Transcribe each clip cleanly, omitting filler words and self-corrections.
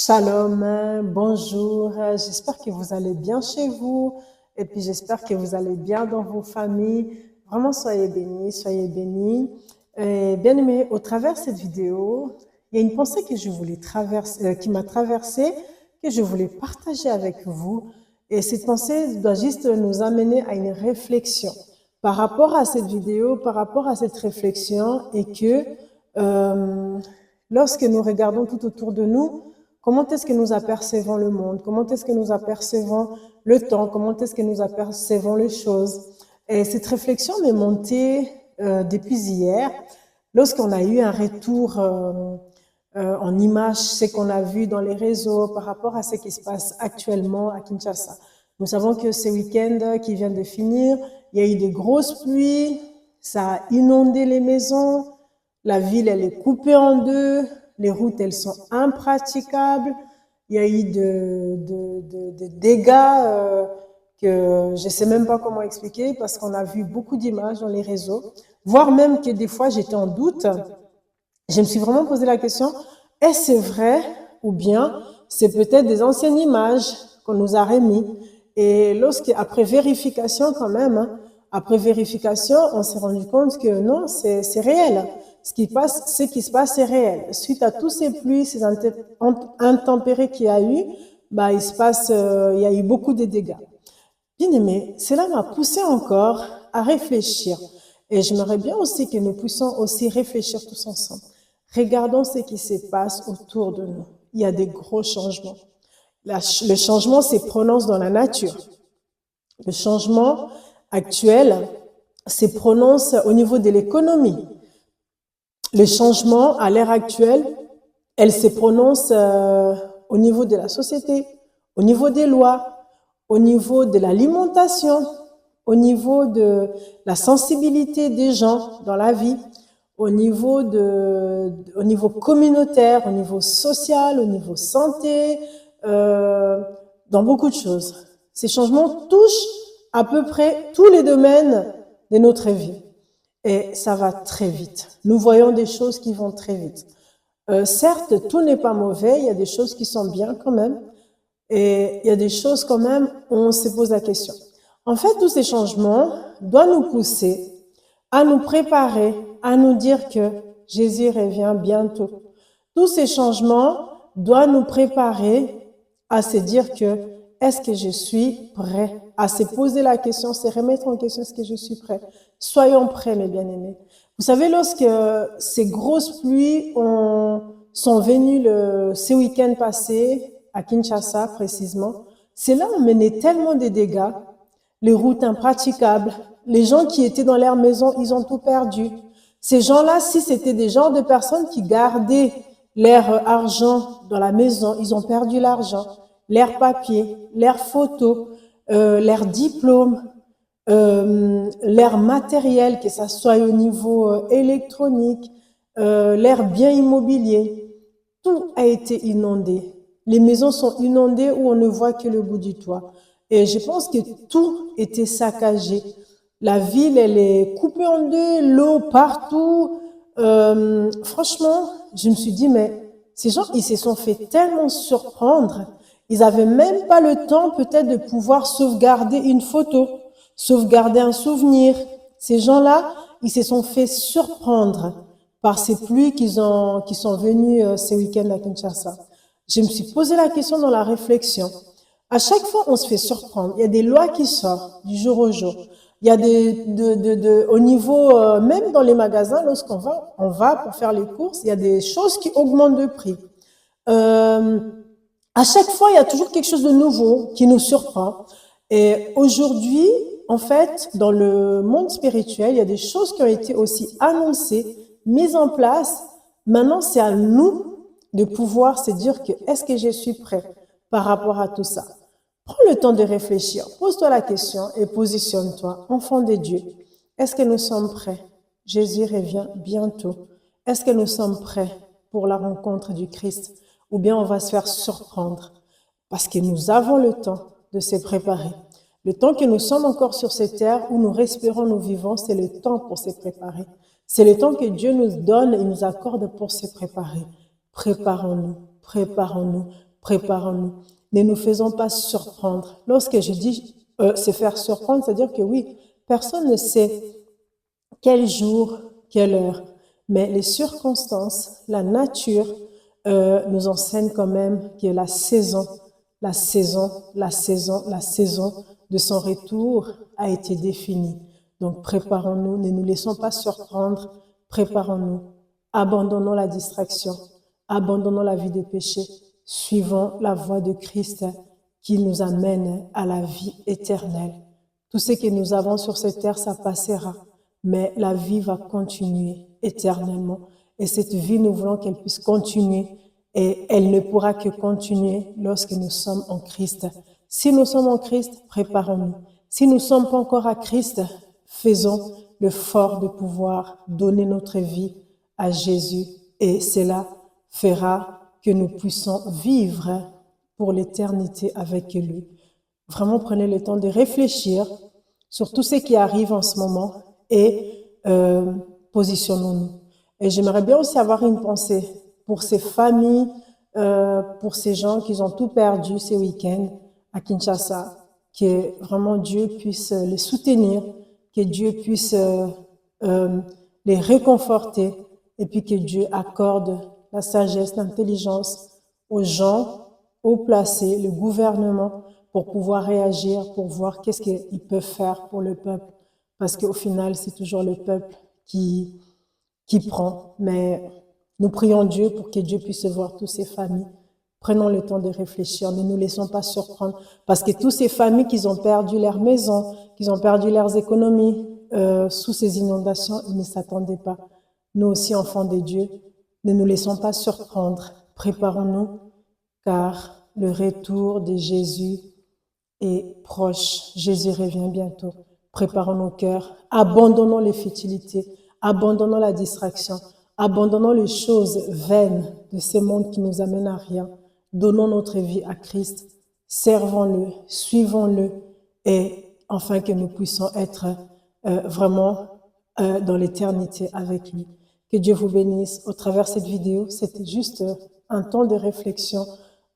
Shalom, bonjour, j'espère que vous allez bien chez vous et puis j'espère que vous allez bien dans vos familles. Vraiment, soyez bénis, soyez bénis. Bien aimés, au travers de cette vidéo, il y a une pensée que je voulais qui m'a traversée, que je voulais partager avec vous. Et cette pensée doit juste nous amener à une réflexion par rapport à cette vidéo, par rapport à cette réflexion et que lorsque nous regardons tout autour de nous, comment est-ce que nous apercevons le monde? Comment est-ce que nous apercevons le temps? Comment est-ce que nous apercevons les choses? Et cette réflexion m'est montée depuis hier, lorsqu'on a eu un retour en images, ce qu'on a vu dans les réseaux par rapport à ce qui se passe actuellement à Kinshasa. Nous savons que ce week-end qui vient de finir, il y a eu des grosses pluies, ça a inondé les maisons, la ville elle est coupée en deux, les routes elles sont impraticables, il y a eu de dégâts que je ne sais même pas comment expliquer parce qu'on a vu beaucoup d'images dans les réseaux, voire même que des fois j'étais en doute. Je me suis vraiment posé la question, est-ce vrai ou bien c'est peut-être des anciennes images qu'on nous a remis? Et après vérification quand même, hein, après vérification, on s'est rendu compte que non, c'est réel. Ce qui se passe, c'est réel. Suite à tous ces pluies, ces intempéries qu'il y a eu, bah, il y a eu beaucoup de dégâts. Bien aimé, cela m'a poussé encore à réfléchir. Et j'aimerais bien aussi que nous puissions aussi réfléchir tous ensemble. Regardons ce qui se passe autour de nous. Il y a des gros changements. Le changement se prononce dans la nature. Le changement actuel se prononce au niveau de l'économie. Le changement à l'ère actuelle, elle se prononce au niveau de la société, au niveau des lois, au niveau de l'alimentation, au niveau de la sensibilité des gens dans la vie, au niveau communautaire, au niveau social, au niveau santé, dans beaucoup de choses. Ces changements touchent à peu près tous les domaines de notre vie. Et ça va très vite. Nous voyons des choses qui vont très vite. Certes, tout n'est pas mauvais, il y a des choses qui sont bien quand même, et il y a des choses quand même où on se pose la question. En fait, tous ces changements doivent nous pousser à nous préparer, à nous dire que Jésus revient bientôt. Tous ces changements doivent nous préparer à se dire que est-ce que je suis prêt? À se poser la question, se remettre en question, est-ce que je suis prêt? Soyons prêts, mes bien-aimés. Vous savez, lorsque ces grosses pluies sont venues ce week-end passé, à Kinshasa précisément, c'est là où on menait tellement de dégâts, les routes impraticables, les gens qui étaient dans leur maison, ils ont tout perdu. Ces gens-là, si c'était des genres de personnes qui gardaient leur argent dans la maison, ils ont perdu l'argent, leurs papiers, leurs photos, leurs diplômes, leur matériel, que ça soit au niveau électronique, leurs biens immobiliers. Tout a été inondé. Les maisons sont inondées où on ne voit que le bout du toit. Et je pense que tout était saccagé. La ville, elle est coupée en deux, l'eau partout. Franchement, je me suis dit, mais ces gens, ils se sont fait tellement surprendre. Ils n'avaient même pas le temps peut-être de pouvoir sauvegarder une photo, sauvegarder un souvenir. Ces gens-là, ils se sont fait surprendre par ces pluies qui sont venues ce week-end à Kinshasa. Je me suis posé la question dans la réflexion. À chaque fois, on se fait surprendre. Il y a des lois qui sortent du jour au jour. Il y a au niveau, même dans les magasins, lorsqu'on va pour faire les courses, il y a des choses qui augmentent de prix. À chaque fois, il y a toujours quelque chose de nouveau qui nous surprend. Et aujourd'hui, en fait, dans le monde spirituel, il y a des choses qui ont été aussi annoncées, mises en place. Maintenant, c'est à nous de pouvoir se dire que est-ce que je suis prêt par rapport à tout ça? Prends le temps de réfléchir, pose-toi la question et positionne-toi, enfant de Dieu. Est-ce que nous sommes prêts? Jésus revient bientôt. Est-ce que nous sommes prêts pour la rencontre du Christ? Ou bien on va se faire surprendre? Parce que nous avons le temps de se préparer. Le temps que nous sommes encore sur cette terre où nous respirons, nous vivons, c'est le temps pour se préparer. C'est le temps que Dieu nous donne et nous accorde pour se préparer. Préparons-nous, préparons-nous, préparons-nous. Ne nous faisons pas surprendre. Lorsque je dis se faire surprendre, c'est-à-dire que oui, personne ne sait quel jour, quelle heure, mais les circonstances, la nature nous enseigne quand même que la saison de son retour a été définie. Donc préparons-nous, ne nous laissons pas surprendre, préparons-nous, abandonnons la distraction, abandonnons la vie de péché, suivons la voie de Christ qui nous amène à la vie éternelle. Tout ce que nous avons sur cette terre, ça passera, mais la vie va continuer éternellement. Et cette vie, nous voulons qu'elle puisse continuer et elle ne pourra que continuer lorsque nous sommes en Christ. Si nous sommes en Christ, préparons-nous. Si nous ne sommes pas encore à Christ, faisons l'effort de pouvoir donner notre vie à Jésus et cela fera que nous puissions vivre pour l'éternité avec lui. Vraiment, prenez le temps de réfléchir sur tout ce qui arrive en ce moment et positionnons-nous. Et j'aimerais bien aussi avoir une pensée pour ces familles, pour ces gens qui ont tout perdu ces week-ends à Kinshasa, que vraiment Dieu puisse les soutenir, que Dieu puisse les réconforter et puis que Dieu accorde la sagesse, l'intelligence aux gens, aux placés, le gouvernement, pour pouvoir réagir, pour voir qu'est-ce qu'ils peuvent faire pour le peuple. Parce qu'au final, c'est toujours le peuple qui prend. Mais nous prions Dieu pour que Dieu puisse voir toutes ces familles. Prenons le temps de réfléchir, ne nous laissons pas surprendre. Parce que toutes ces familles qui ont perdu leur maison, qui ont perdu leurs économies sous ces inondations, ils ne s'attendaient pas. Nous aussi, enfants de Dieu, ne nous laissons pas surprendre. Préparons-nous, car le retour de Jésus est proche. Jésus revient bientôt. Préparons nos cœurs, abandonnons les futilités, abandonnons la distraction, abandonnons les choses vaines de ce monde qui nous amènent à rien. Donnons notre vie à Christ, servons-le, suivons-le et enfin que nous puissions être vraiment dans l'éternité avec lui. Que Dieu vous bénisse au travers de cette vidéo. C'était juste un temps de réflexion,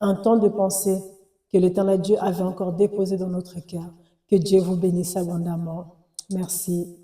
un temps de pensée que l'Éternel Dieu avait encore déposé dans notre cœur. Que Dieu vous bénisse abondamment. Merci.